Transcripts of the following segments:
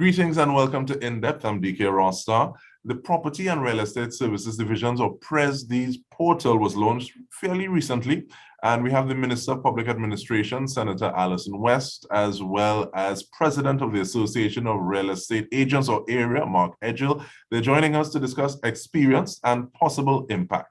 Greetings and welcome to In-Depth. I'm Dike Rostant. The Property and Real Estate Services Divisions, or PRESD's portal, was launched fairly recently, and we have the Minister of Public Administration, Senator Allyson West, as well as President of the Association of Real Estate Agents, or AREA, Mark Edghill. They're joining us to discuss experience and possible impact.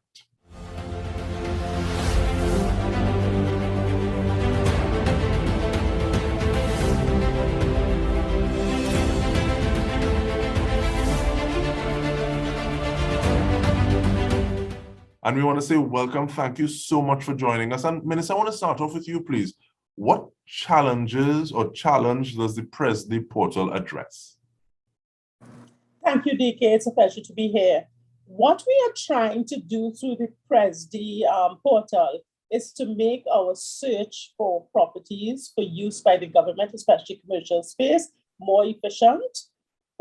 And we want to say welcome. Thank you so much for joining us. And Minister, I want to start off with you, please. What challenges or challenge does the PRESD portal address? Thank you, Dike. It's a pleasure to be here. What we are trying to do through the PRESD portal is to make our search for properties for use by the government, especially commercial space, more efficient.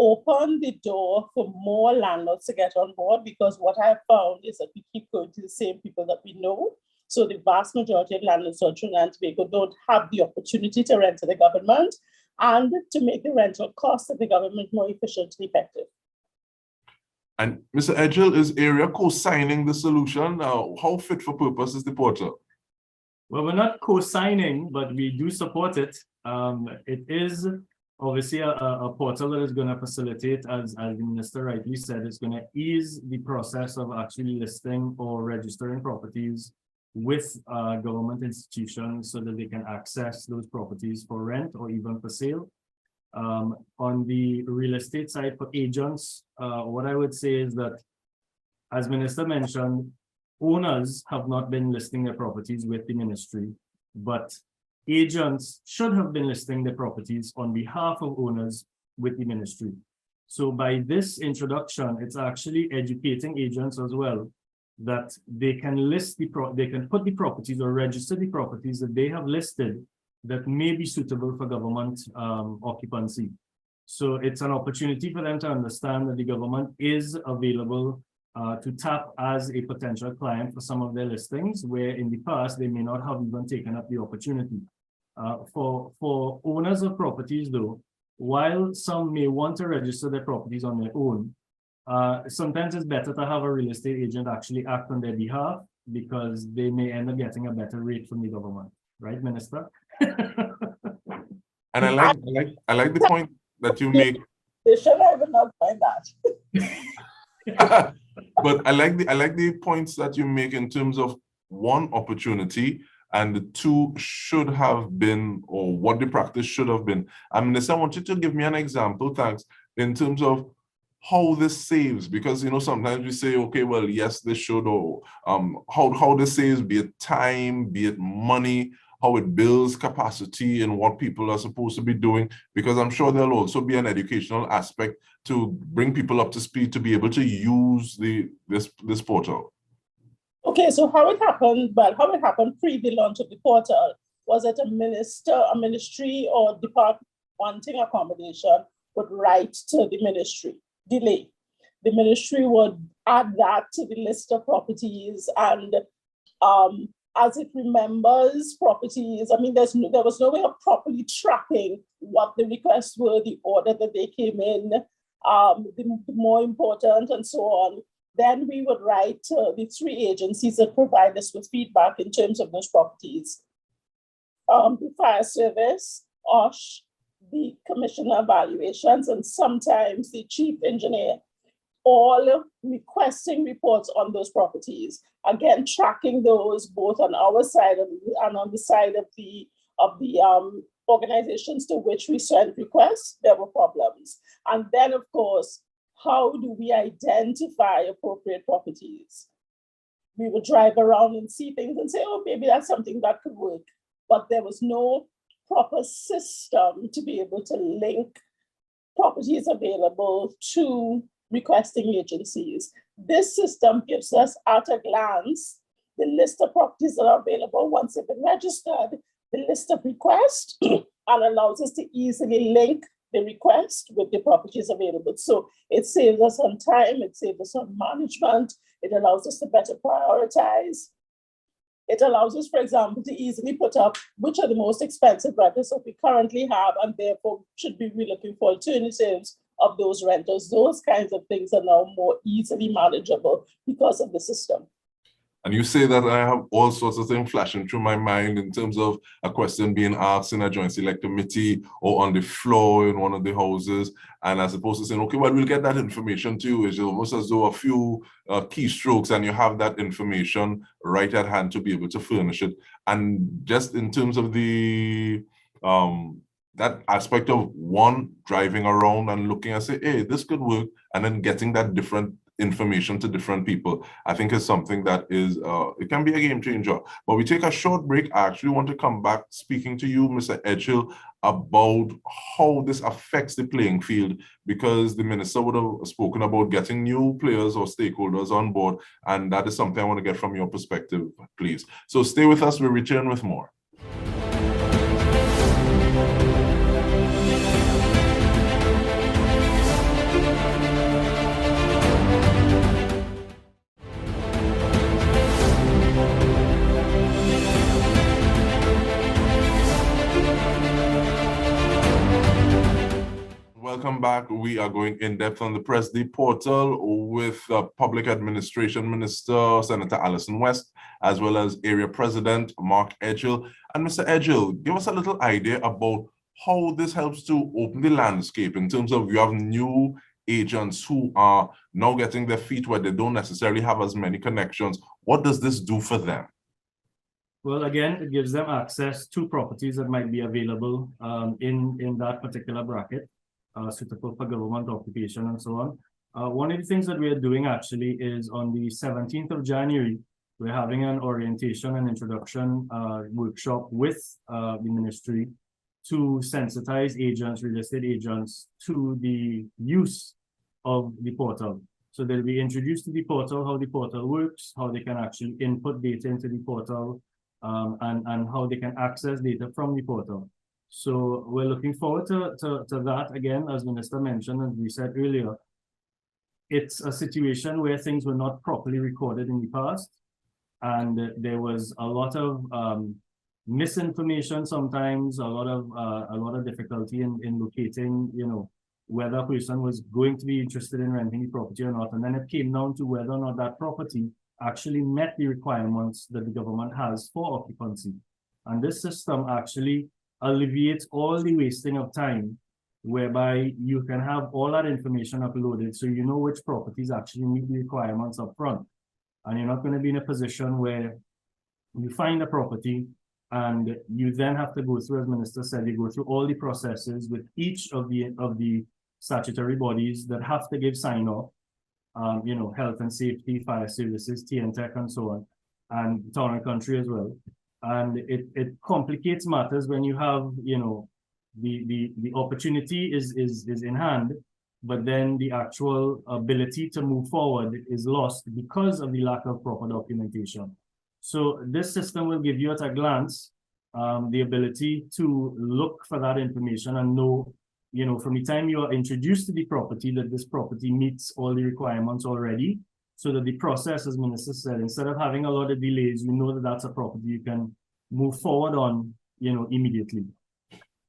Open the door for more landlords to get on board, because what I have found is that we keep going to the same people that we know. So the vast majority of landlords on Trinidad and Tobago don't have the opportunity to rent to the government and to make the rental costs of the government more efficient and effective. And Mr. Edghill, is AREA co-signing the solution? How fit for purpose is the portal? Well, we're not co-signing, but we do support it. It is obviously a portal that is going to facilitate, as the Minister rightly said, it's going to ease the process of actually listing or registering properties with government institutions so that they can access those properties for rent or even for sale. On the real estate side for agents, what I would say is that, as Minister mentioned, owners have not been listing their properties with the ministry, but agents should have been listing their properties on behalf of owners with the ministry. So by this introduction, it's actually educating agents as well that they can list they can put the properties or register the properties that they have listed that may be suitable for government occupancy. So it's an opportunity for them to understand that the government is available to tap as a potential client for some of their listings, where in the past they may not have even taken up the opportunity. For owners of properties, though, while some may want to register their properties on their own, sometimes it's better to have a real estate agent actually act on their behalf, because they may end up getting a better rate from the government, right, Minister? And I like the point that you make. They should have not find that. But I like the points that you make in terms of, one, opportunity, and the two, should have been, or what the practice should have been. And Minister, I want you to give me an example, thanks, in terms of how this saves, because sometimes we say, okay, well, yes, this should, or how this saves, be it time, be it money, how it builds capacity in what people are supposed to be doing, because I'm sure there'll also be an educational aspect to bring people up to speed to be able to use this portal. Okay, so how it happened pre the launch of the portal was that a ministry or department wanting accommodation would write to the ministry, delay. The ministry would add that to the list of properties, and as it remembers properties, I mean, there was no way of properly tracking what the requests were, the order that they came in, the more important, and so on. Then we would write the three agencies that provide us with feedback in terms of those properties. The fire service, OSH, the commissioner evaluations, and sometimes the chief engineer, all requesting reports on those properties. Again, tracking those both on our side and on the side of the organizations to which we sent requests. There were problems. And then, of course, how do we identify appropriate properties? We would drive around and see things and say, oh, maybe that's something that could work. But there was no proper system to be able to link properties available to requesting agencies. This system gives us, at a glance, the list of properties that are available once they've been registered, the list of requests, and allows us to easily link the request with the properties available. So it saves us on time, it saves us on management, it allows us to better prioritize. It allows us, for example, to easily put up which are the most expensive rentals that we currently have, and therefore should be looking for alternatives of those rentals. Those kinds of things are now more easily manageable because of the system. And you say that, I have all sorts of things flashing through my mind in terms of a question being asked in a joint select committee or on the floor in one of the houses. And as opposed to saying, okay, well, we'll get that information to you. It's almost as though a few keystrokes and you have that information right at hand to be able to furnish it. And just in terms of the that aspect of one driving around and looking and say, hey, this could work, and then getting that different information to different people, I think is something that is, it can be a game changer. But we take a short break. I actually want to come back speaking to you, Mr. Edghill, about how this affects the playing field, because the minister would have spoken about getting new players or stakeholders on board. And that is something I want to get from your perspective, please. So stay with us. We'll return with more. Welcome back. We are going in depth on the PRESD portal with Public Administration Minister, Senator Allyson West, as well as Area President Mark Edghill. And Mr. Edghill, give us a little idea about how this helps to open the landscape in terms of you have new agents who are now getting their feet where they don't necessarily have as many connections. What does this do for them? Well, again, it gives them access to properties that might be available in that particular bracket. Suitable for government occupation and so on. One of the things that we are doing actually is on the 17th of January, we're having an orientation and introduction workshop with the ministry to sensitize agents, real estate agents, to the use of the portal. So they'll be introduced to the portal, how the portal works, how they can actually input data into the portal, and how they can access data from the portal. So we're looking forward to that. Again, as Minister mentioned, and we said earlier, it's a situation where things were not properly recorded in the past. And there was a lot of misinformation sometimes, a lot of difficulty in locating, whether a person was going to be interested in renting the property or not. And then it came down to whether or not that property actually met the requirements that the government has for occupancy. And this system actually alleviates all the wasting of time, whereby you can have all that information uploaded so you know which properties actually meet the requirements up front. And you're not going to be in a position where you find a property and you then have to go through, as Minister said, you go through all the processes with each of the statutory bodies that have to give sign-off, health and safety, fire services, TNTech, and so on, and town and country as well. And it complicates matters when you have, the opportunity is in hand, but then the actual ability to move forward is lost because of the lack of proper documentation. So this system will give you at a glance the ability to look for that information and know, from the time you are introduced to the property, that this property meets all the requirements already. So that the process, as Minister said, instead of having a lot of delays, you know that that's a property you can move forward on, immediately.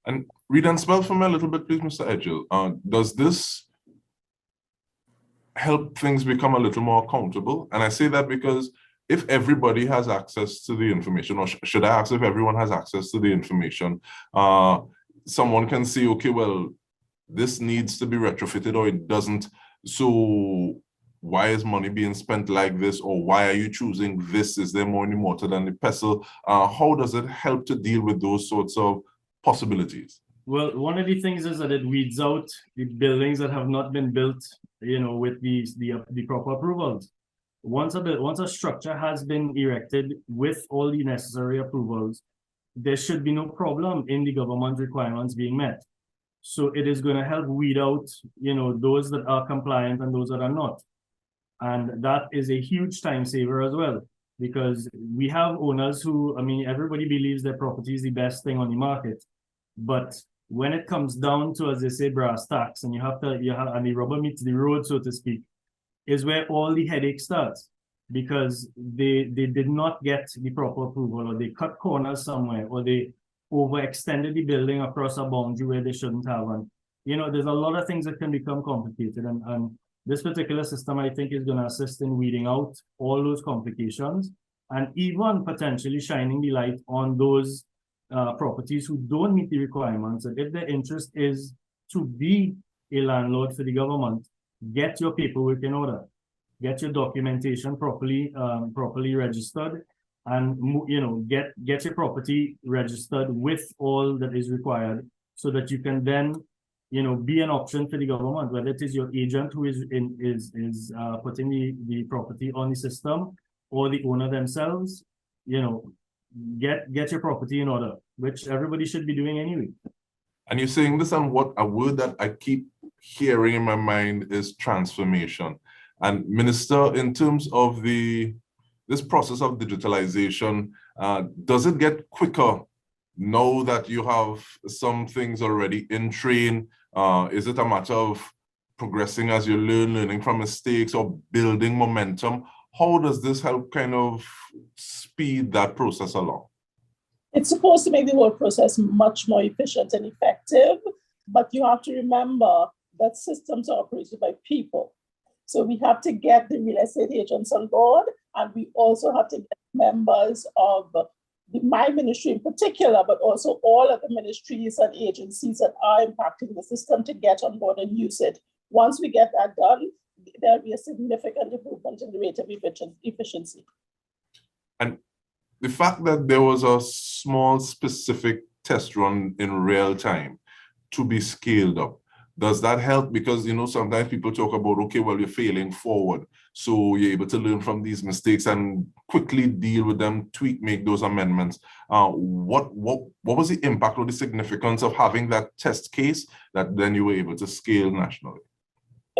And read and spell for me a little bit, please, Mr. Edghill. Does this help things become a little more accountable? And I say that because if everybody has access to the information, or should I ask if everyone has access to the information, someone can say, okay, well, this needs to be retrofitted or it doesn't. So why is money being spent like this, or why are you choosing this? Is there more in the mortar than the pestle? How does it help to deal with those sorts of possibilities? Well, one of the things is that it weeds out the buildings that have not been built, with the proper approvals. Once a structure has been erected with all the necessary approvals, there should be no problem in the government requirements being met. So it is going to help weed out, those that are compliant and those that are not. And that is a huge time saver as well, because we have owners who, everybody believes their property is the best thing on the market. But when it comes down to, as they say, brass tacks, and and the rubber meets the road, so to speak, is where all the headache starts. because they did not get the proper approval, or they cut corners somewhere, or they overextended the building across a boundary where they shouldn't have. And, you know, there's a lot of things that can become complicated. And this particular system, I think, is going to assist in weeding out all those complications and even potentially shining the light on those properties who don't meet the requirements. And if their interest is to be a landlord for the government, get your paperwork in order, get your documentation properly registered, and you know, get your property registered with all that is required, so that you can then, you know, be an option for the government, whether it is your agent who is putting the property on the system, or the owner themselves. You know, get your property in order, which everybody should be doing anyway. And you're saying this, and what a word that I keep hearing in my mind is transformation. And Minister, in terms of this process of digitalization, does it get quicker now that you have some things already in train? Is it a matter of progressing as you learning from mistakes, or building momentum? How does this help kind of speed that process along? It's supposed to make the whole process much more efficient and effective, but you have to remember that systems are operated by people. So we have to get the real estate agents on board, and we also have to get members of my ministry in particular, but also all of the ministries and agencies that are impacting the system to get on board and use it. Once we get that done, there'll be a significant improvement in the rate of efficiency. And the fact that there was a small specific test run in real time to be scaled up, does that help? Because, you know, sometimes people talk about, okay, well, you're failing forward, so you're able to learn from these mistakes and quickly deal with them, tweak, make those amendments. What was the impact or the significance of having that test case that then you were able to scale nationally?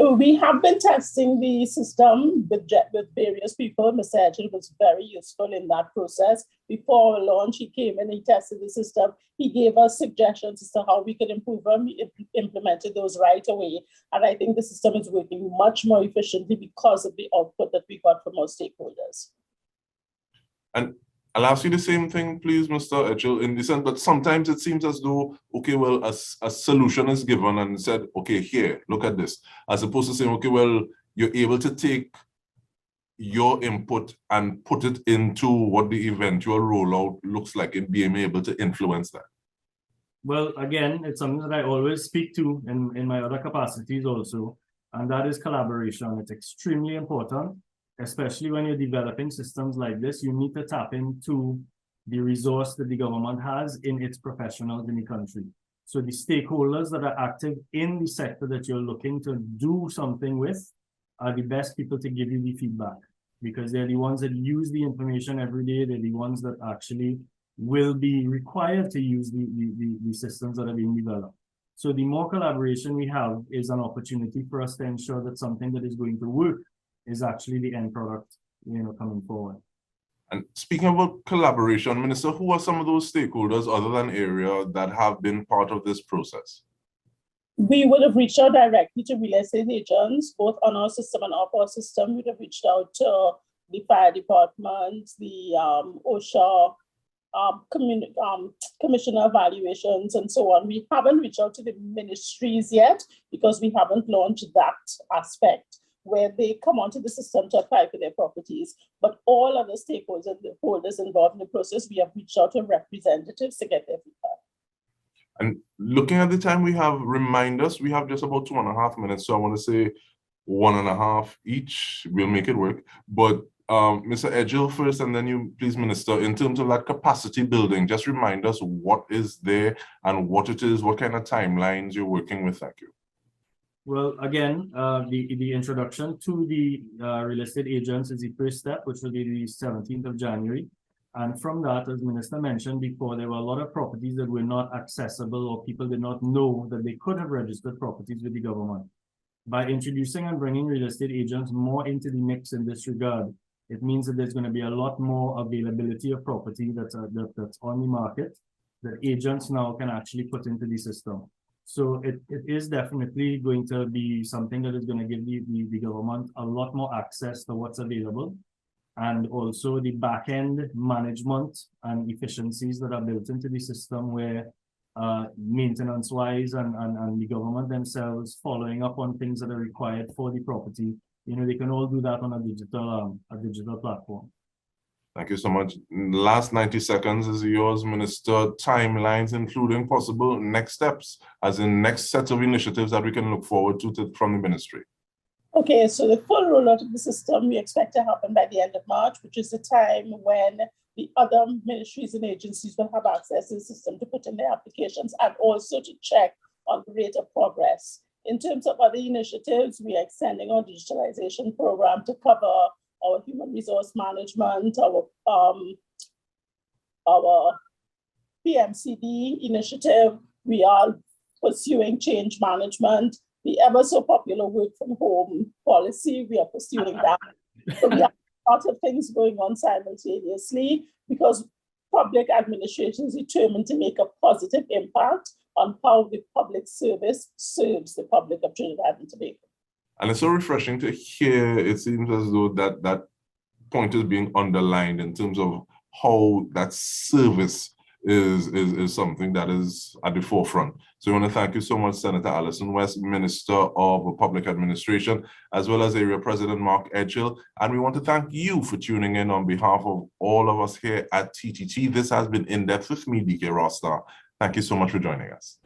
We have been testing the system with various people. Mr. Edghill was very useful in that process. Before our launch, he came in, he tested the system. He gave us suggestions as to how we could improve them. We implemented those right away. And I think the system is working much more efficiently because of the output that we got from our stakeholders. And I'll ask you the same thing, please, Mr. Edghill, in the sense, but sometimes it seems as though, okay, well, a solution is given and said, okay, here, look at this, as opposed to saying, okay, well, you're able to take your input and put it into what the eventual rollout looks like, and being able to influence that. Well, again, it's something that I always speak to in my other capacities also, and that is collaboration. It's extremely important. Especially when you're developing systems like this, you need to tap into the resource that the government has in its professionals in the country. So the stakeholders that are active in the sector that you're looking to do something with are the best people to give you the feedback, because they're the ones that use the information every day. They're the ones that actually will be required to use the systems that are being developed. So the more collaboration we have is an opportunity for us to ensure that something that is going to work is actually the end product, you know, coming forward. And speaking about collaboration, Minister, who are some of those stakeholders other than area that have been part of this process? We would have reached out directly to real estate agents, both on our system and off our system. We'd have reached out to the fire department, the OSHA, commissioner evaluations, and so on. We haven't reached out to the ministries yet because we haven't launched that aspect where they come onto the system to apply for their properties. But all other stakeholders and the holders involved in the process, we have reached out to representatives to get their feedback. And looking at the time we have, remind us, we have just about 2.5 minutes. So I want to say 1.5 each, we'll make it work. But Mr. Edghill first, and then you, please, Minister, in terms of that capacity building, just remind us what is there and what it is, what kind of timelines you're working with. Thank you. Well, again, the introduction to the real estate agents is the first step, which will be the 17th of January. And from that, as Minister mentioned before, there were a lot of properties that were not accessible, or people did not know that they could have registered properties with the government. By introducing and bringing real estate agents more into the mix in this regard, it means that there's going to be a lot more availability of property that's on the market that agents now can actually put into the system. So it is definitely going to be something that is going to give the government a lot more access to what's available. and also the back-end management and efficiencies that are built into the system where maintenance-wise and the government themselves following up on things that are required for the property, they can all do that on a digital platform. Thank you so much. Last 90 seconds is yours, Minister. Timelines, including possible next steps, as in next set of initiatives that we can look forward to from the ministry. Okay, so the full rollout of the system we expect to happen by the end of March, which is the time when the other ministries and agencies will have access to the system to put in their applications and also to check on the rate of progress. In terms of other initiatives, we are extending our digitalization program to cover our human resource management, our PMCD initiative. We are pursuing change management. The ever so popular work from home policy, we are pursuing that. So we have a lot of things going on simultaneously because public administration is determined to make a positive impact on how the public service serves the public of Trinidad and Tobago. And it's so refreshing to hear. It seems as though that point is being underlined in terms of how that service is something that is at the forefront. So I want to thank you so much, Senator Allyson West, Minister of Public Administration, as well as Area President Mark Edghill. And we want to thank you for tuning in on behalf of all of us here at TTT. This has been In Depth with me, Dike Rostant. Thank you so much for joining us.